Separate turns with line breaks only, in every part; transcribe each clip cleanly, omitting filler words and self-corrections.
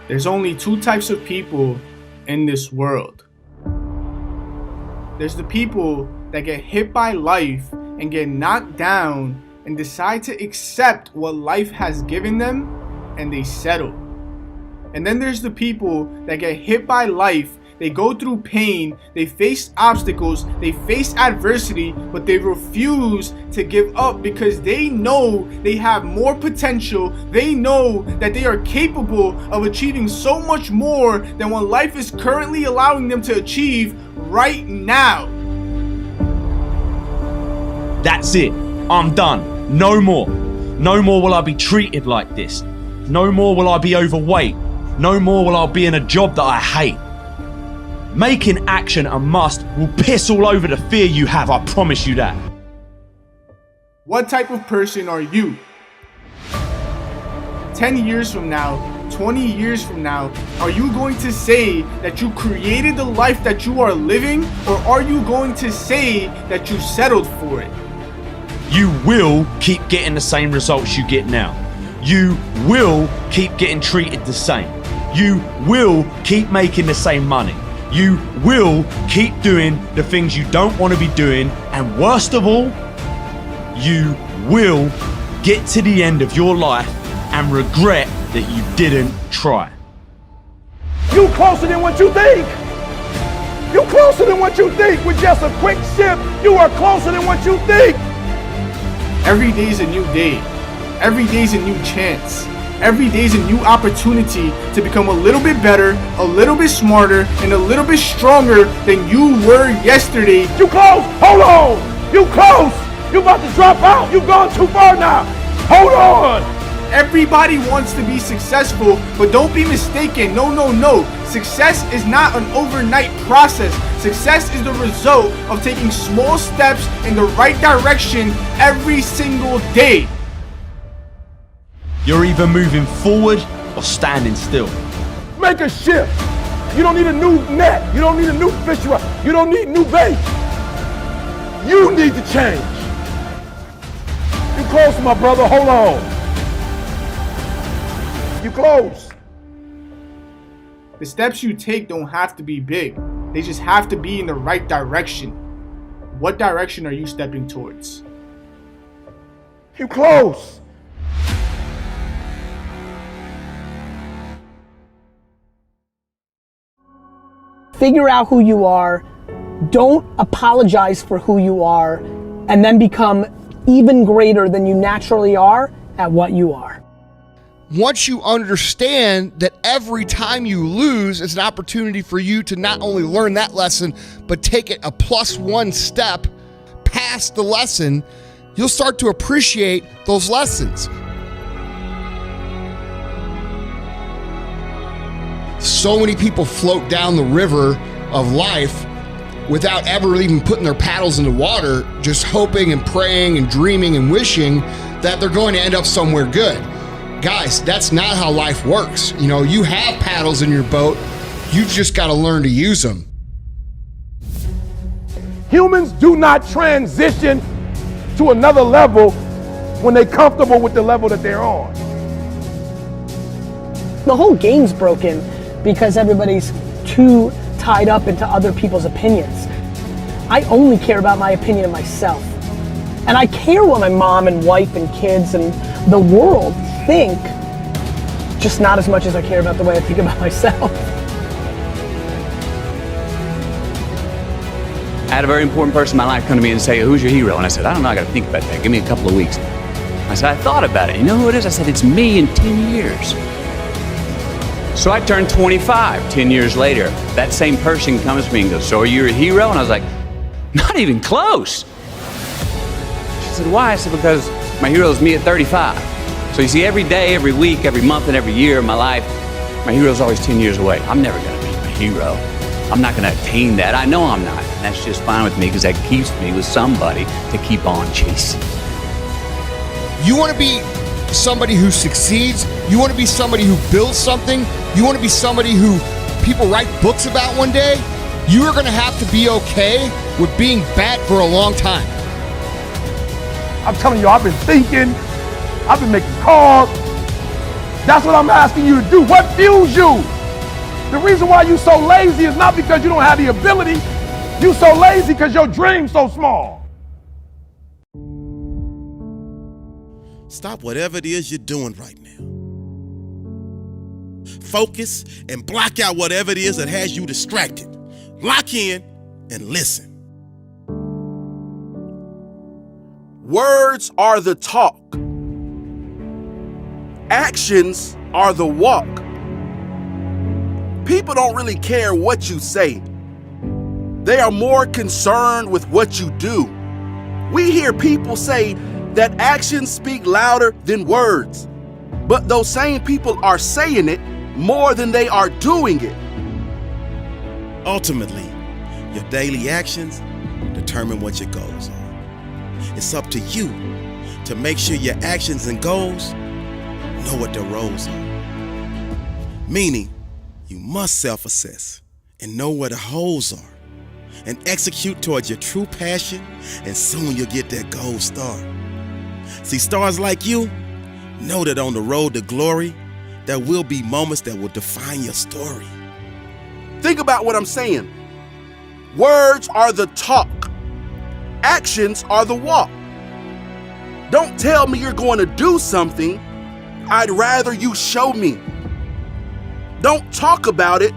There's only two types of people in this world. There's the people that get hit by life and get knocked down and decide to accept what life has given them, and they settle. And then there's the people that get hit by life, they go through pain, they face obstacles, they face adversity, but they refuse to give up because they know they have more potential. They know that they are capable of achieving so much more than what life is currently allowing them to achieve right now.
That's it. I'm done. No more. No more will I be treated like this. No more will I be overweight. No more will I be in a job that I hate. Making action a must will piss all over the fear you have, I promise you that.
What type of person are you? 10 years from now, 20 years from now, are you going to say that you created the life that you are living, or are you going to say that you settled for it?
You will keep getting the same results you get now. You will keep getting treated the same. You will keep making the same money. You will keep doing the things you don't want to be doing. And worst of all, you will get to the end of your life and regret that you didn't try.
You closer than what you think. You closer than what you think. With just a quick shift, you are closer than what you think.
Every day is a new day. Every day is a new chance. Every day is a new opportunity to become a little bit better, a little bit smarter, and a little bit stronger than you were yesterday.
You close. Hold on. You close. You about to drop out. You gone too far now. Hold on.
Everybody wants to be successful, but don't be mistaken. No. Success is not an overnight process. Success is the result of taking small steps in the right direction every single day.
You're either moving forward or standing still.
Make a shift. You don't need a new net. You don't need a new fish rod. You don't need new bait. You need to change. You close, my brother. Hold on. You close.
The steps you take don't have to be big. They just have to be in the right direction. What direction are you stepping towards?
You close.
Figure out who you are, don't apologize for who you are, and then become even greater than you naturally are at what you are.
Once you understand that every time you lose is an opportunity for you to not only learn that lesson, but take it a +1 step past the lesson, you'll start to appreciate those lessons. So many people float down the river of life without ever even putting their paddles in the water, just hoping and praying and dreaming and wishing that they're going to end up somewhere good. Guys, that's not how life works. You know, you have paddles in your boat. You've just got to learn to use them.
Humans do not transition to another level when they're comfortable with the level that they're on.
The whole game's broken because everybody's too tied up into other people's opinions. I only care about my opinion of myself. And I care what my mom and wife and kids and the world think, just not as much as I care about the way I think about myself.
I had a very important person in my life come to me and say, "Who's your hero?" And I said, "I don't know, I gotta think about that. Give me a couple of weeks." I said, "I thought about it. You know who it is?" I said, "It's me in 10 years. So I turned 25 10 years later. That same person comes to me and goes, "So are you a hero?" And I was like, "Not even close." She said, "Why?" I said, "Because my hero is me at 35. So you see, every day, every week, every month, and every year of my life, my hero is always 10 years away. I'm never gonna be my hero. I'm not gonna attain that. I know I'm not. And that's just fine with me because that keeps me with somebody to keep on chasing."
You want to be somebody who succeeds. You want to be somebody who builds something. You want to be somebody who people write books about one day. You are going to have to be okay with being bad for a long time.
I'm telling you, I've been thinking, I've been making calls, That's what I'm asking you to do. What fuels you? The reason why you so lazy is not because you don't have the ability. You so lazy because your dream's so small.
Stop whatever it is you're doing right now. Focus and block out whatever it is that has you distracted. Lock in and listen.
Words are the talk. Actions are the walk. People don't really care what you say. They are more concerned with what you do. We hear people say that actions speak louder than words, but those same people are saying it more than they are doing it.
Ultimately, your daily actions determine what your goals are. It's up to you to make sure your actions and goals know what their roles are. Meaning, you must self-assess and know where the holes are and execute towards your true passion, and soon you'll get that gold star. See, stars like you know that on the road to glory, there will be moments that will define your story.
Think about what I'm saying. Words are the talk. Actions are the walk. Don't tell me you're going to do something. I'd rather you show me. Don't talk about it.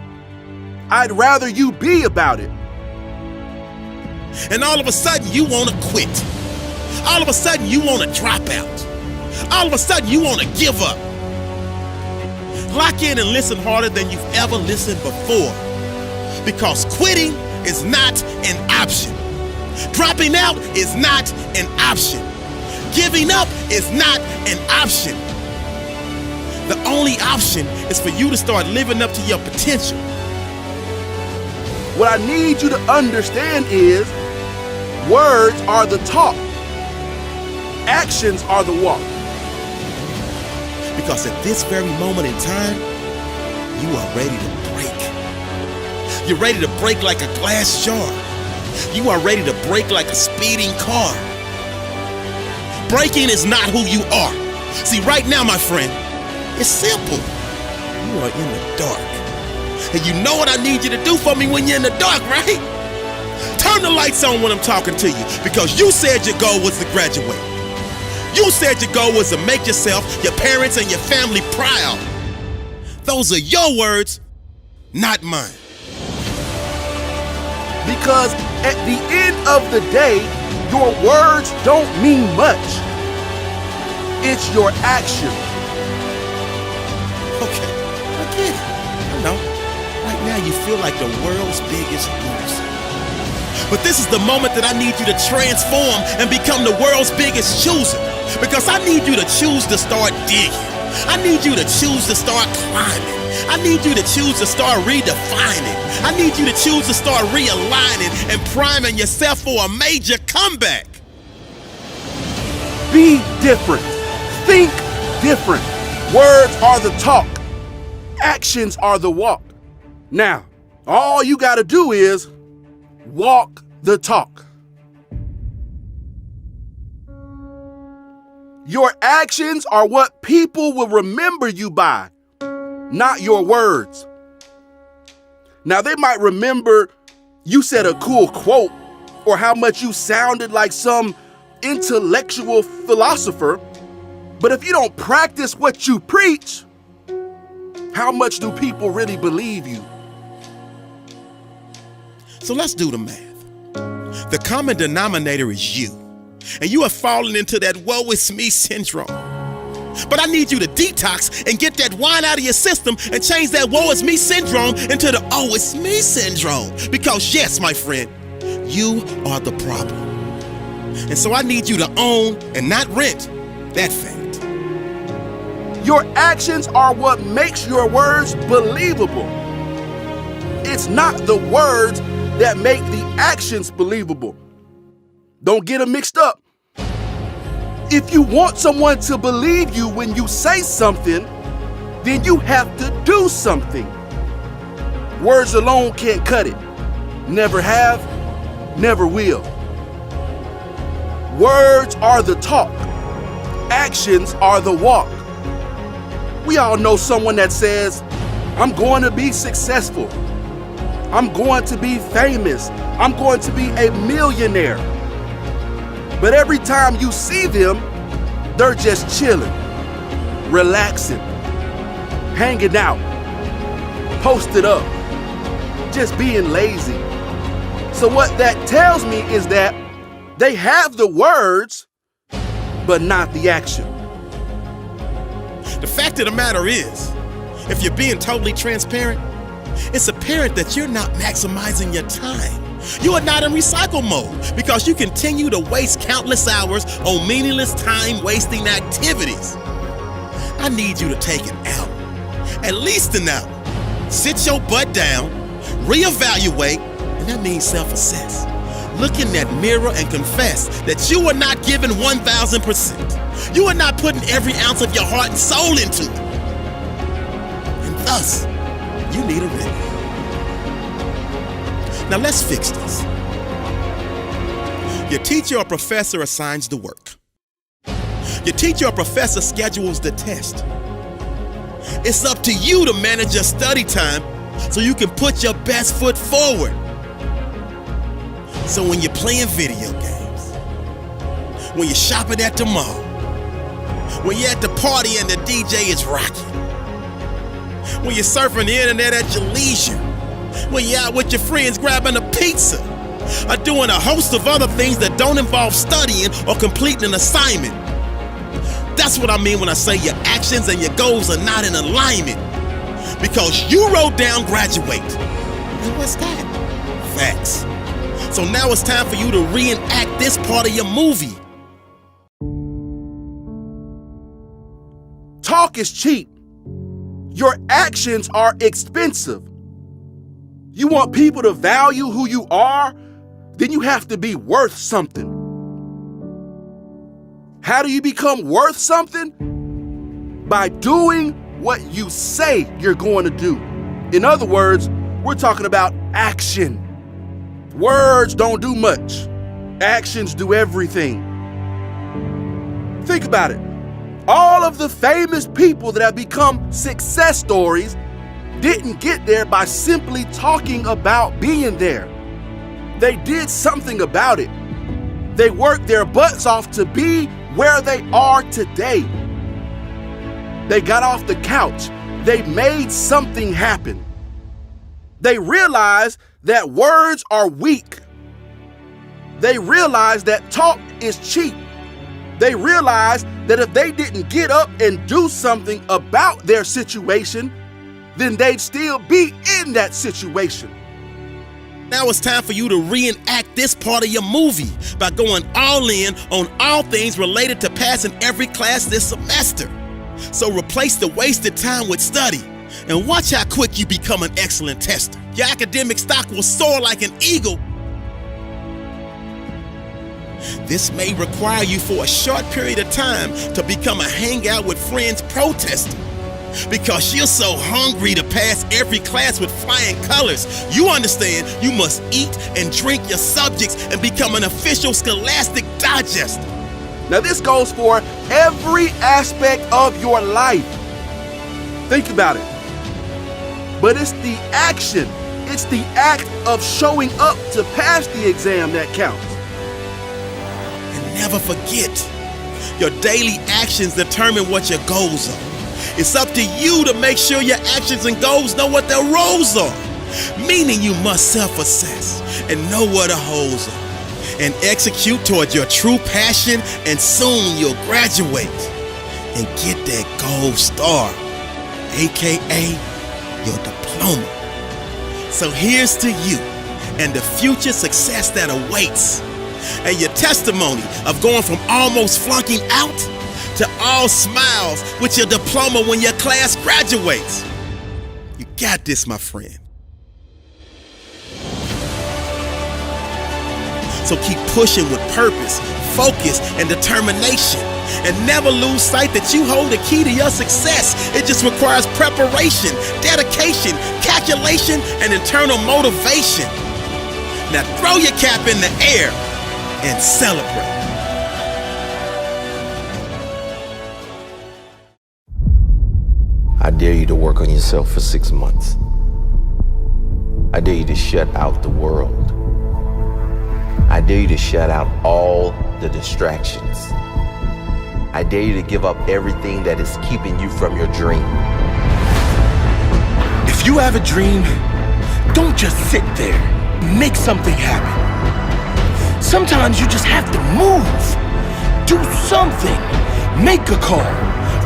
I'd rather you be about it.
And all of a sudden you want to quit. All of a sudden you want to drop out. All of a sudden you want to give up. Lock in and listen harder than you've ever listened before. Because quitting is not an option. Dropping out is not an option. Giving up is not an option. The only option is for you to start living up to your potential.
What I need you to understand is words are the talk. Actions are the walk.
Because at this very moment in time, you are ready to break. You're ready to break like a glass jar. You are ready to break like a speeding car. Breaking is not who you are. See, right now, my friend, it's simple. You are in the dark. And you know what I need you to do for me when you're in the dark, right? Turn the lights on when I'm talking to you, because you said your goal was to graduate. You said your goal was to make yourself, your parents, and your family proud. Those are your words, not mine.
Because at the end of the day, your words don't mean much. It's your action.
Okay, I get it. I know. Right now you feel like the world's biggest loser. But this is the moment that I need you to transform and become the world's biggest chooser. Because I need you to choose to start digging. I need you to choose to start climbing. I need you to choose to start redefining. I need you to choose to start realigning and priming yourself for a major comeback.
Be different. Think different. Words are the talk. Actions are the walk. Now, all you got to do is walk the talk. Your actions are what people will remember you by, not your words. Now, they might remember you said a cool quote or how much you sounded like some intellectual philosopher, but if you don't practice what you preach, how much do people really believe you?
So let's do the math. The common denominator is you. And you have fallen into that woe is me syndrome. But I need you to detox and get that wine out of your system and change that woe is me syndrome into the oh it's me syndrome. Because yes, my friend, you are the problem. And so I need you to own and not rent that fact.
Your actions are what makes your words believable. It's not the words that make the actions believable. Don't get them mixed up. If you want someone to believe you when you say something, then you have to do something. Words alone can't cut it. Never have, never will. Words are the talk. Actions are the walk. We all know someone that says, I'm going to be successful. I'm going to be famous. I'm going to be a millionaire. But every time you see them, they're just chilling, relaxing, hanging out, posted up, just being lazy. So what that tells me is that they have the words, but not the action.
The fact of the matter is, if you're being totally transparent, it's apparent that you're not maximizing your time. You are not in recycle mode because you continue to waste countless hours on meaningless time-wasting activities. I need you to take an hour, at least an hour. Sit your butt down, reevaluate, and that means self-assess. Look in that mirror and confess that you are not giving 1,000%. You are not putting every ounce of your heart and soul into it. And thus, you need a remedy. Now let's fix this. Your teacher or professor assigns the work. Your teacher or professor schedules the test. It's up to you to manage your study time so you can put your best foot forward. So when you're playing video games, when you're shopping at the mall, when you're at the party and the DJ is rocking, when you're surfing the internet at your leisure, when you're out with your friends grabbing a pizza, or doing a host of other things that don't involve studying or completing an assignment. That's what I mean when I say your actions and your goals are not in alignment. Because you wrote down graduate. And what's that? Facts. So now it's time for you to reenact this part of your movie.
Talk is cheap. Your actions are expensive. You want people to value who you are? Then you have to be worth something. How do you become worth something? By doing what you say you're going to do. In other words, we're talking about action. Words don't do much. Actions do everything. Think about it. All of the famous people that have become success stories didn't get there by simply talking about being there. They did something about it. They worked their butts off to be where they are today. They got off the couch. They made something happen. They realized that words are weak. They realized that talk is cheap. They realized that if they didn't get up and do something about their situation, then they'd still be in that situation.
Now it's time for you to reenact this part of your movie by going all in on all things related to passing every class this semester. So replace the wasted time with study and watch how quick you become an excellent tester. Your academic stock will soar like an eagle. This may require you for a short period of time to become a hangout with friends protester. Because you're so hungry to pass every class with flying colors, you understand you must eat and drink your subjects and become an official scholastic digester.
Now this goes for every aspect of your life. Think about it. But it's the action, it's the act of showing up to pass the exam that counts.
And never forget, your daily actions determine what your goals are. It's up to you to make sure your actions and goals know what their roles are. Meaning you must self-assess and know where the holes are and execute toward your true passion, and soon you'll graduate and get that gold star, aka your diploma. So here's to you and the future success that awaits, and your testimony of going from almost flunking out to all smiles with your diploma when your class graduates. You got this, my friend. So keep pushing with purpose, focus, and determination. And never lose sight that you hold the key to your success. It just requires preparation, dedication, calculation, and internal motivation. Now throw your cap in the air and celebrate.
I dare you to work on yourself for 6 months. I dare you to shut out the world. I dare you to shut out all the distractions. I dare you to give up everything that is keeping you from your dream.
If you have a dream, don't just sit there. Make something happen. Sometimes you just have to move. Do something. Make a call.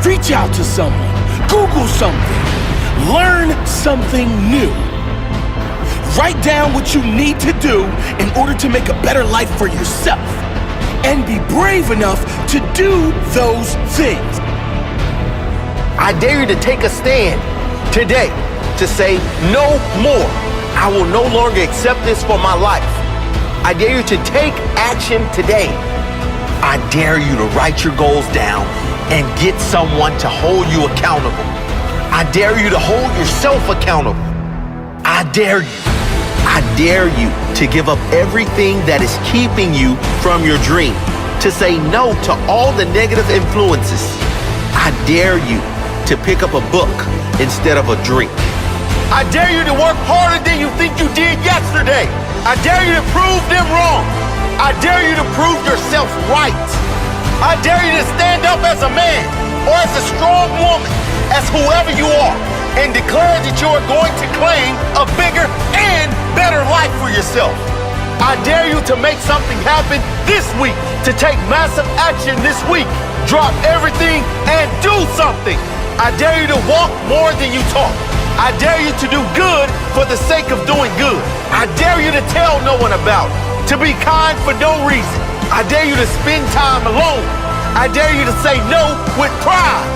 Reach out to someone. Google something. Learn something new. Write down what you need to do in order to make a better life for yourself. And be brave enough to do those things.
I dare you to take a stand today to say no more. I will no longer accept this for my life. I dare you to take action today. I dare you to write your goals down and get someone to hold you accountable. I dare you to hold yourself accountable. I dare you. I dare you to give up everything that is keeping you from your dream, to say no to all the negative influences. I dare you to pick up a book instead of a drink. I dare you to work harder than you think you did yesterday. I dare you to prove them wrong. I dare you to prove yourself right. I dare you to stand up as a man or as a strong woman, as whoever you are, and declare that you are going to claim a bigger and better life for yourself. I dare you to make something happen this week, to take massive action this week. Drop everything and do something. I dare you to walk more than you talk. I dare you to do good for the sake of doing good. I dare you to tell no one about it, to be kind for no reason. I dare you to spend time alone. I dare you to say no with pride.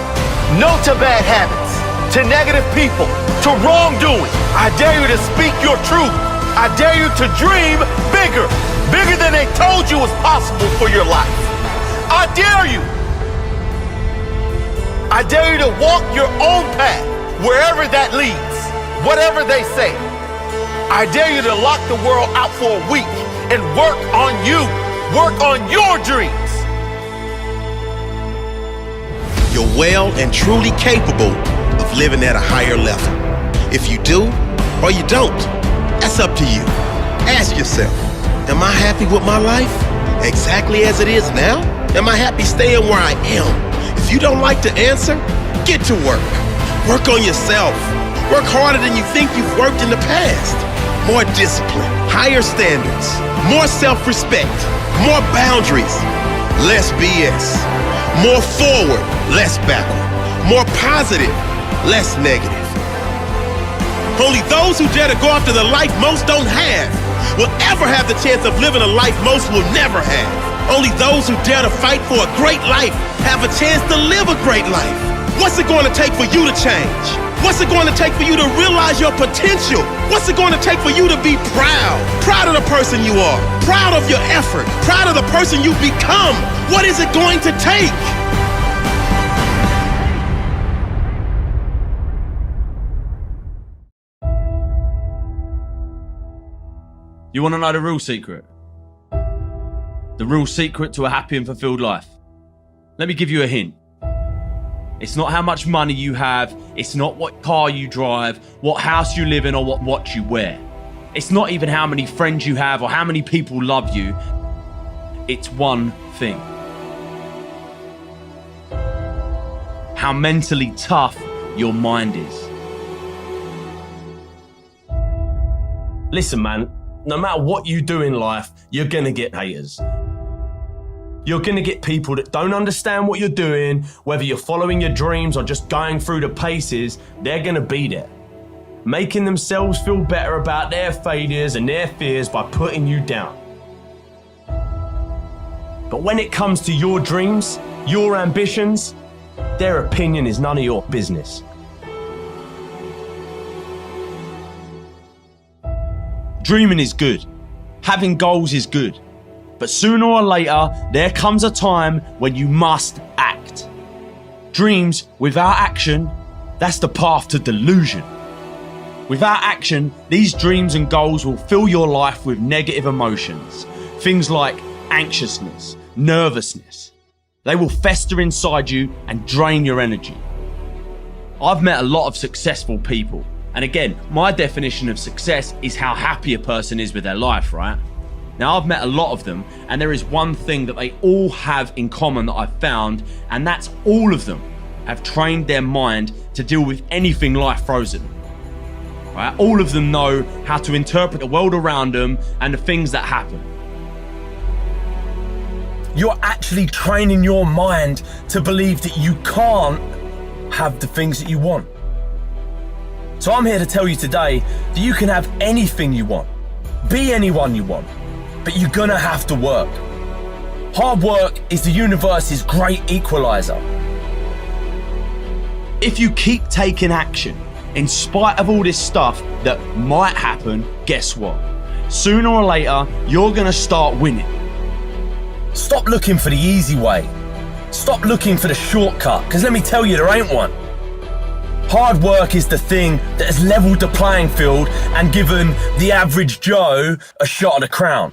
No to bad habits, to negative people, to wrongdoing. I dare you to speak your truth. I dare you to dream bigger, bigger than they told you was possible for your life. I dare you. I dare you to walk your own path, wherever that leads, whatever they say. I dare you to lock the world out for a week and work on you, work on your dreams.
You're well and truly capable of living at a higher level. If you do or you don't, that's up to you. Ask yourself, am I happy with my life exactly as it is now? Am I happy staying where I am? If you don't like the answer, get to work. Work on yourself. Work harder than you think you've worked in the past. More discipline, higher standards, more self-respect, more boundaries, less BS. More forward, less backward. More positive, less negative. Only those who dare to go after the life most don't have will ever have the chance of living a life most will never have. Only those who dare to fight for a great life have a chance to live a great life. What's it going to take for you to change? What's it going to take for you to realize your potential? What's it going to take for you to be proud? Proud of the person you are. Proud of your effort. Proud of the person you've become. What is it going to take?
You want to know the real secret? The real secret to a happy and fulfilled life? Let me give you a hint. It's not how much money you have. It's not what car you drive, what house you live in, or what watch you wear. It's not even how many friends you have or how many people love you. It's one thing. How mentally tough your mind is. Listen, man, no matter what you do in life, you're gonna get haters. You're gonna get people that don't understand what you're doing, whether you're following your dreams or just going through the paces, they're gonna be there, making themselves feel better about their failures and their fears by putting you down. But when it comes to your dreams, your ambitions, their opinion is none of your business. Dreaming is good. Having goals is good. But sooner or later, there comes a time when you must act. Dreams without action, that's the path to delusion. Without action, these dreams and goals will fill your life with negative emotions. Things like anxiousness, nervousness. They will fester inside you and drain your energy. I've met a lot of successful people. And again, my definition of success is how happy a person is with their life, right? Now, I've met a lot of them, and there is one thing that they all have in common that I've found, and that's all of them have trained their mind to deal with anything life throws at them. Right? All of them know how to interpret the world around them and the things that happen.
You're actually training your mind to believe that you can't have the things that you want. So I'm here to tell you today that you can have anything you want, be anyone you want, but you're gonna have to work. Hard work is the universe's great equalizer.
If you keep taking action, in spite of all this stuff that might happen, guess what? Sooner or later, you're gonna start winning.
Stop looking for the easy way. Stop looking for the shortcut, because let me tell you, there ain't one. Hard work is the thing that has leveled the playing field and given the average Joe a shot at the crown.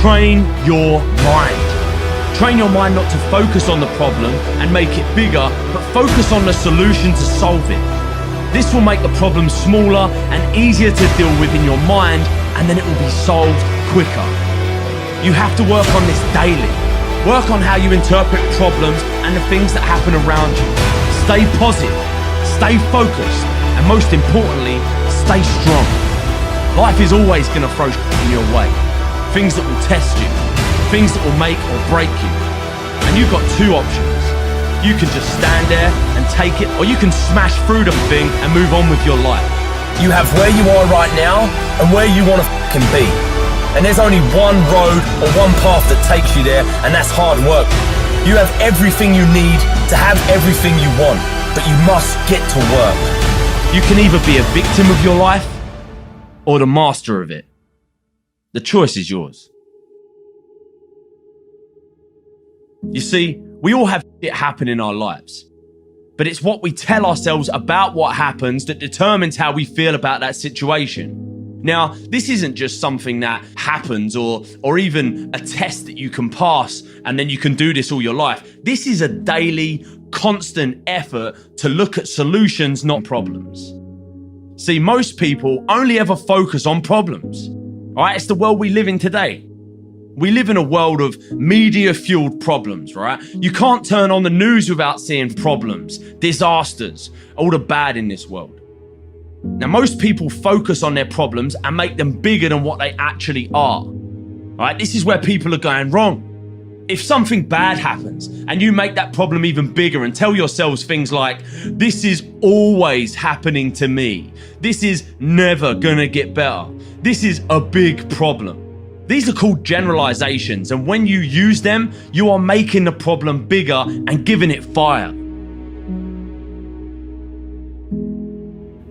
Train your mind. Train your mind not to focus on the problem and make it bigger, but focus on the solution to solve it. This will make the problem smaller and easier to deal with in your mind, and then it will be solved quicker. You have to work on this daily. Work on how you interpret problems and the things that happen around you. Stay positive, stay focused, and most importantly, stay strong. Life is always going to throw in your way. Things that will test you, things that will make or break you. And you've got two options. You can just stand there and take it, or you can smash through the thing and move on with your life.
You have where you are right now and where you want to fucking be. And there's only one road or one path that takes you there, and that's hard work. You have everything you need to have everything you want, but you must get to work.
You can either be a victim of your life or the master of it. The choice is yours. You see, we all have shit happen in our lives, but it's what we tell ourselves about what happens that determines how we feel about that situation. Now, this isn't just something that happens or even a test that you can pass and then you can do this all your life. This is a daily, constant effort to look at solutions, not problems. See, most people only ever focus on problems. All right, it's the world we live in today. We live in a world of media-fueled problems, right? You can't turn on the news without seeing problems, disasters, all the bad in this world. Now, most people focus on their problems and make them bigger than what they actually are. All right, this is where people are going wrong. If something bad happens and you make that problem even bigger and tell yourselves things like, this is always happening to me, this is never gonna get better, this is a big problem. These are called generalizations, and when you use them, you are making the problem bigger and giving it fire.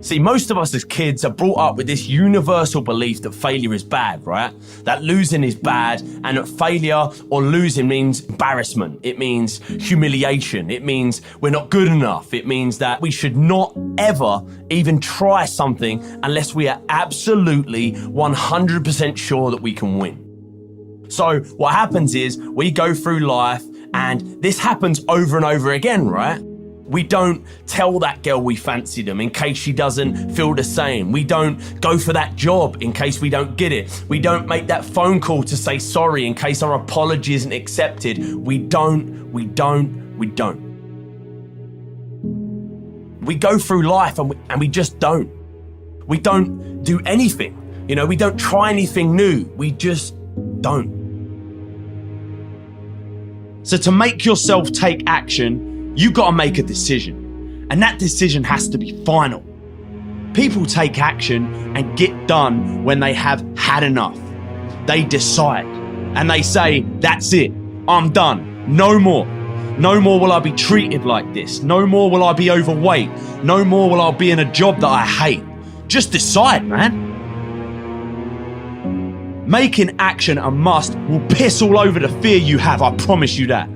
See, most of us as kids are brought up with this universal belief that failure is bad, right? That losing is bad, and that failure or losing means embarrassment. It means humiliation. It means we're not good enough. It means that we should not ever even try something unless we are absolutely 100% sure that we can win. So what happens is we go through life, and this happens over and over again, right? We don't tell that girl we fancy them in case she doesn't feel the same. We don't go for that job in case we don't get it. We don't make that phone call to say sorry in case our apology isn't accepted. We don't. We go through life and we just don't. We don't do anything. You know, we don't try anything new. We just don't. So to make yourself take action, you got to make a decision, and that decision has to be final. People take action and get done when they have had enough. They decide and they say, that's it, I'm done, no more. No more will I be treated like this. No more will I be overweight. No more will I be in a job that I hate. Just decide, man. Making action a must will piss all over the fear you have, I promise you that.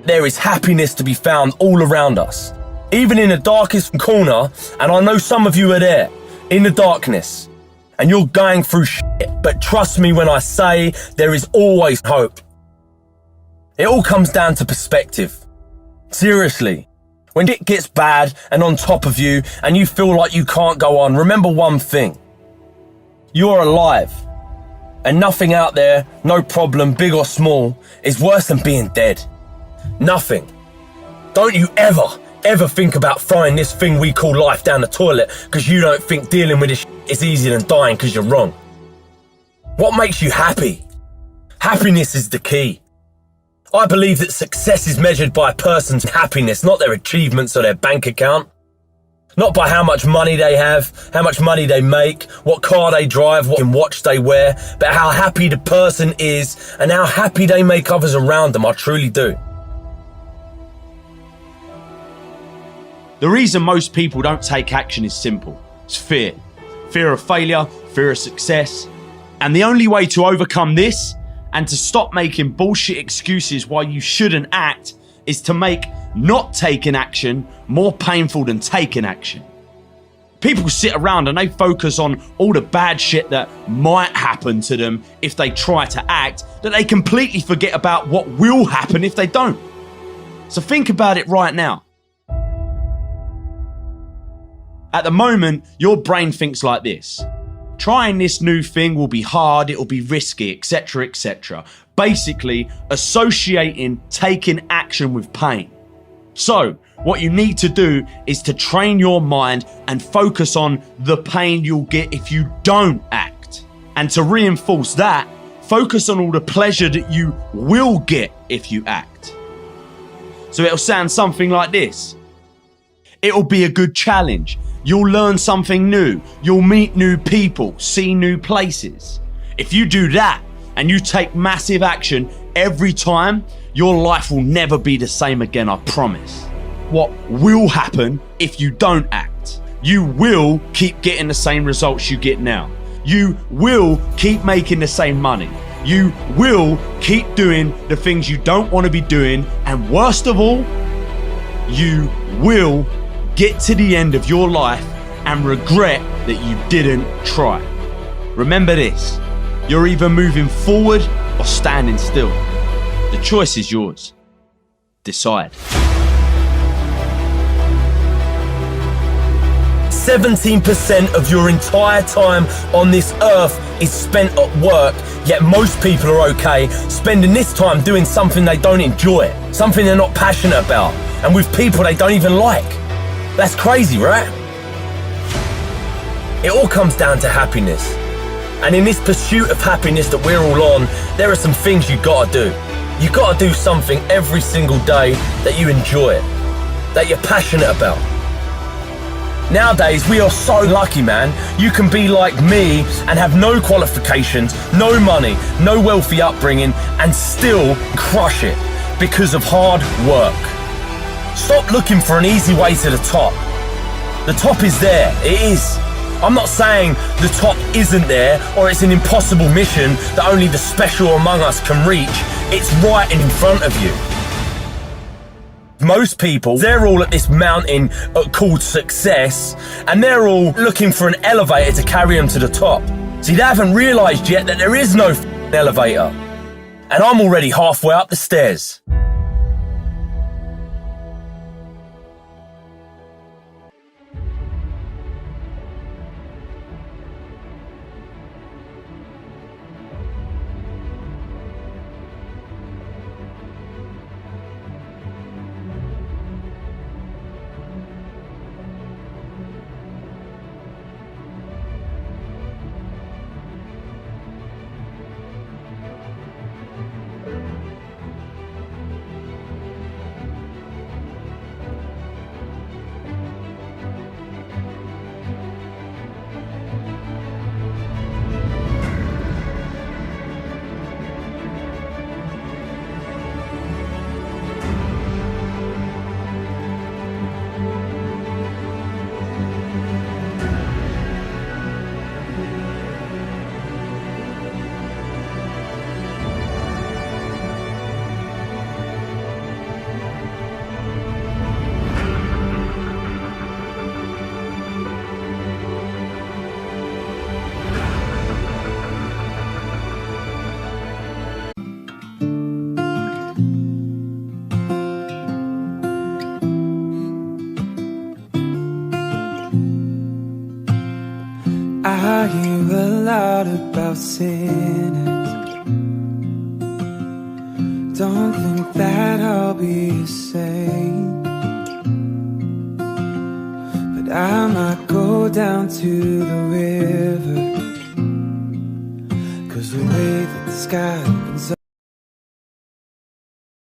There is happiness to be found all around us, even in the darkest corner, and I know some of you are there, in the darkness, and you're going through shit, but trust me when I say there is always hope. It all comes down to perspective. Seriously. When it gets bad and on top of you and you feel like you can't go on, remember one thing. You're alive. And nothing out there, no problem, big or small, is worse than being dead. Nothing. Don't you ever think about throwing this thing we call life down the toilet because you don't think dealing with this is easier than dying because you're wrong. What makes you happy? Happiness is the key. I believe that success is measured by a person's happiness, not their achievements or their bank account. Not by how much money they have, how much money they make, what car they drive, what watch they wear, but how happy the person is and how happy they make others around them. I truly do.
The reason most people don't take action is simple. It's fear. Fear of failure, fear of success. And the only way to overcome this and to stop making bullshit excuses why you shouldn't act is to make not taking action more painful than taking action. People sit around and they focus on all the bad shit that might happen to them if they try to act, that they completely forget about what will happen if they don't. So think about it right now. At the moment, your brain thinks like this. Trying this new thing will be hard, it'll be risky, etc., etc. Basically, associating taking action with pain. So, what you need to do is to train your mind and focus on the pain you'll get if you don't act. And to reinforce that, focus on all the pleasure that you will get if you act. So it'll sound something like this. It'll be a good challenge. You'll learn something new. You'll meet new people, see new places. If you do that and you take massive action every time, your life will never be the same again, I promise. What will happen if you don't act? You will keep getting the same results you get now. You will keep making the same money. You will keep doing the things you don't want to be doing. And worst of all, you will get to the end of your life and regret that you didn't try. Remember this, you're either moving forward or standing still. The choice is yours. Decide.
17% of your entire time on this earth is spent at work, yet most people are okay spending this time doing something they don't enjoy, something they're not passionate about, and with people they don't even like. That's crazy, right? It all comes down to happiness. And in this pursuit of happiness that we're all on, there are some things you gotta do. You gotta do something every single day that you enjoy, that you're passionate about. Nowadays, we are so lucky, man. You can be like me and have no qualifications, no money, no wealthy upbringing, and still crush it because of hard work. Stop looking for an easy way to the top. The top is there, it is. I'm not saying the top isn't there or it's an impossible mission that only the special among us can reach. It's right in front of you. Most people, they're all at this mountain called success, and they're all looking for an elevator to carry them to the top. See, they haven't realised yet that there is no elevator. And I'm already halfway up the stairs.
I hear a lot about sinners. Don't think that I'll be the same, but I might go down to the river, 'cause the way that the sky opens up